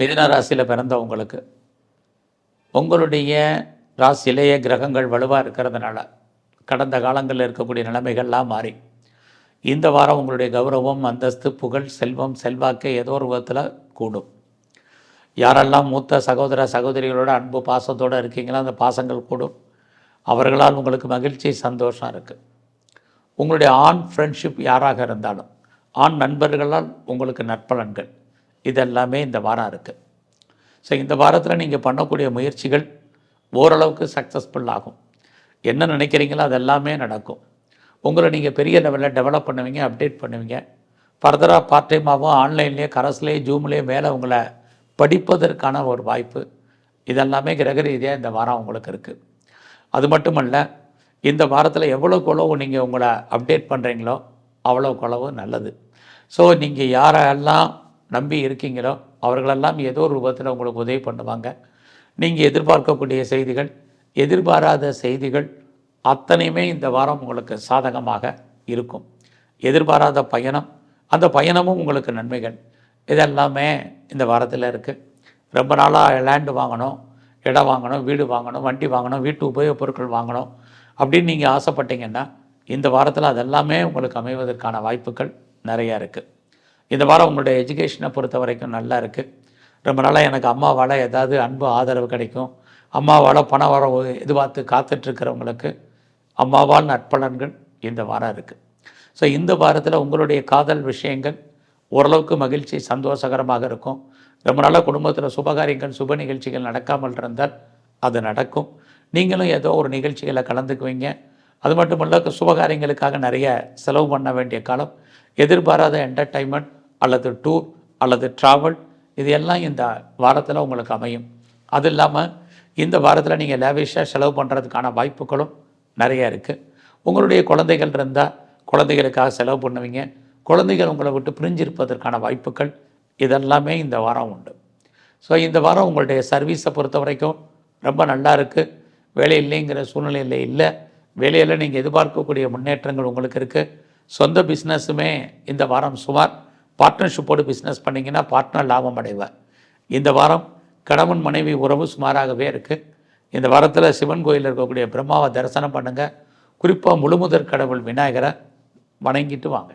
மிதுன ராசியில் பிறந்தவங்களுக்கு உங்களுடைய ராசியிலேயே கிரகங்கள் வலுவாக இருக்கிறதுனால கடந்த காலங்களில் இருக்கக்கூடிய நிலைமைகள்லாம் மாறி இந்த வாரம் உங்களுடைய கௌரவம், அந்தஸ்து, புகழ், செல்வம், செல்வாக்கு ஏதோ ஒரு விதத்தில் கூடும். யாரெல்லாம் மூத்த சகோதர சகோதரிகளோட அன்பு பாசத்தோடு இருக்கீங்களோ அந்த பாசங்கள் கூடும். அவர்களால் உங்களுக்கு மகிழ்ச்சி, சந்தோஷம் இருக்குது. உங்களுடைய ஆண் ஃப்ரெண்ட்ஷிப் யாராக இருந்தாலும், ஆண் நண்பர்களால் உங்களுக்கு நற்பலன்கள் இதெல்லாமே இந்த வாரம் இருக்குது. ஸோ இந்த வாரத்தில் நீங்கள் பண்ணக்கூடிய முயற்சிகள் ஓரளவுக்கு சக்ஸஸ்ஃபுல் ஆகும். என்ன நினைக்கிறீங்களோ அதெல்லாமே நடக்கும். உங்களை நீங்கள் பெரிய லெவலில் டெவலப் பண்ணுவீங்க, அப்டேட் பண்ணுவீங்க. ஃபர்தராக பார்ட் டைமாகவும் ஆன்லைன்லேயே, கரஸ்லேயே, ஜூம்லேயே மேலே உங்களை படிப்பதற்கான ஒரு வாய்ப்பு இதெல்லாமே கிரக ரீதியாக இந்த வாரம் உங்களுக்கு இருக்குது. அது மட்டுமல்ல, இந்த வாரத்தில் எவ்வளோக்கு எவ்வளோ நீங்கள் உங்களை அப்டேட் பண்ணுறீங்களோ அவ்வளோக்கு அளவு நல்லது. ஸோ நீங்கள் யாரெல்லாம் நம்பி இருக்கீங்களோ அவர்களெல்லாம் ஏதோ ஒரு ரூபத்தில் உங்களுக்கு உதவி பண்ணுவாங்க. நீங்கள் எதிர்பார்க்கக்கூடிய செய்திகள், எதிர்பாராத செய்திகள் அத்தனையுமே இந்த வாரம் உங்களுக்கு சாதகமாக இருக்கும். எதிர்பாராத பயணம், அந்த பயணமும் உங்களுக்கு நன்மைகள் இதெல்லாமே இந்த வாரத்தில் இருக்குது. ரொம்ப நாளாக லேண்டு வாங்கணும், இடம் வாங்கணும், வீடு வாங்கணும், வண்டி வாங்கணும், வீட்டு உபயோகப் பொருட்கள் வாங்கணும் அப்படின்னு நீங்கள் ஆசைப்பட்டீங்கன்னா இந்த வாரத்தில் அதெல்லாமே உங்களுக்கு அமைவதற்கான வாய்ப்புகள் நிறையா இருக்குது. இந்த வாரம் உங்களுடைய எஜுகேஷனை பொறுத்த வரைக்கும் நல்லா இருக்குது. ரொம்ப நாளாக எனக்கு அம்மாவால் ஏதாவது அன்பு ஆதரவு கிடைக்கும், அம்மாவால் பண வர எதிர்பார்த்து காத்துட்ருக்கிறவங்களுக்கு அம்மாவால் நற்பலன்கள் இந்த வாரம் இருக்குது. ஸோ இந்த வாரத்தில் உங்களுடைய காதல் விஷயங்கள் ஓரளவுக்கு மகிழ்ச்சி, சந்தோஷகரமாக இருக்கும். ரொம்ப நாளாக குடும்பத்தில் சுபகாரியங்கள், சுப நிகழ்ச்சிகள் நடக்காமல் இருந்தால் அது நடக்கும். நீங்களும் ஏதோ ஒரு நிகழ்ச்சிகளை கலந்துக்குவீங்க. அது மட்டும் இல்லை, சுபகாரியங்களுக்காக நிறைய செலவு பண்ண வேண்டிய காலம். எதிர்பாராத என்டர்டைன்மெண்ட் அல்லது டூர் அல்லது ட்ராவல் இது எல்லாம் இந்த வாரத்தில் உங்களுக்கு அமையும். அது இல்லாமல் இந்த வாரத்தில் நீங்கள் லேவிஷாக செலவு பண்ணுறதுக்கான வாய்ப்புகளும் நிறையா இருக்குது. உங்களுடைய குழந்தைகள் இருந்தால் குழந்தைகளுக்காக செலவு பண்ணுவீங்க. குழந்தைகள் உங்களை விட்டு பிரிஞ்சிருப்பதற்கான வாய்ப்புகள் இதெல்லாமே இந்த வாரம் உண்டு. ஸோ இந்த வாரம் உங்களுடைய சர்வீஸை பொறுத்த வரைக்கும் ரொம்ப நல்லா இருக்குது. வேலை இல்லைங்கிற சூழ்நிலையில் இல்லை. வேலையில் நீங்கள் எதிர்பார்க்கக்கூடிய முன்னேற்றங்கள் உங்களுக்கு இருக்குது. சொந்த பிஸ்னஸுமே இந்த வாரம் சுமார் பார்ட்னர்ஷிப்போடு பிஸ்னஸ் பண்ணிங்கன்னா பார்ட்னர் லாபம் அடைவார். இந்த வாரம் கணவன் மனைவி உறவு சுமாராகவே இருக்குது. இந்த வாரத்தில் சிவன் கோயிலில் இருக்கக்கூடிய பிரம்மாவை தரிசனம் பண்ணுங்கள். குறிப்பாக முழுமுதற் கடவுள் விநாயகரை வணங்கிட்டு வாங்க.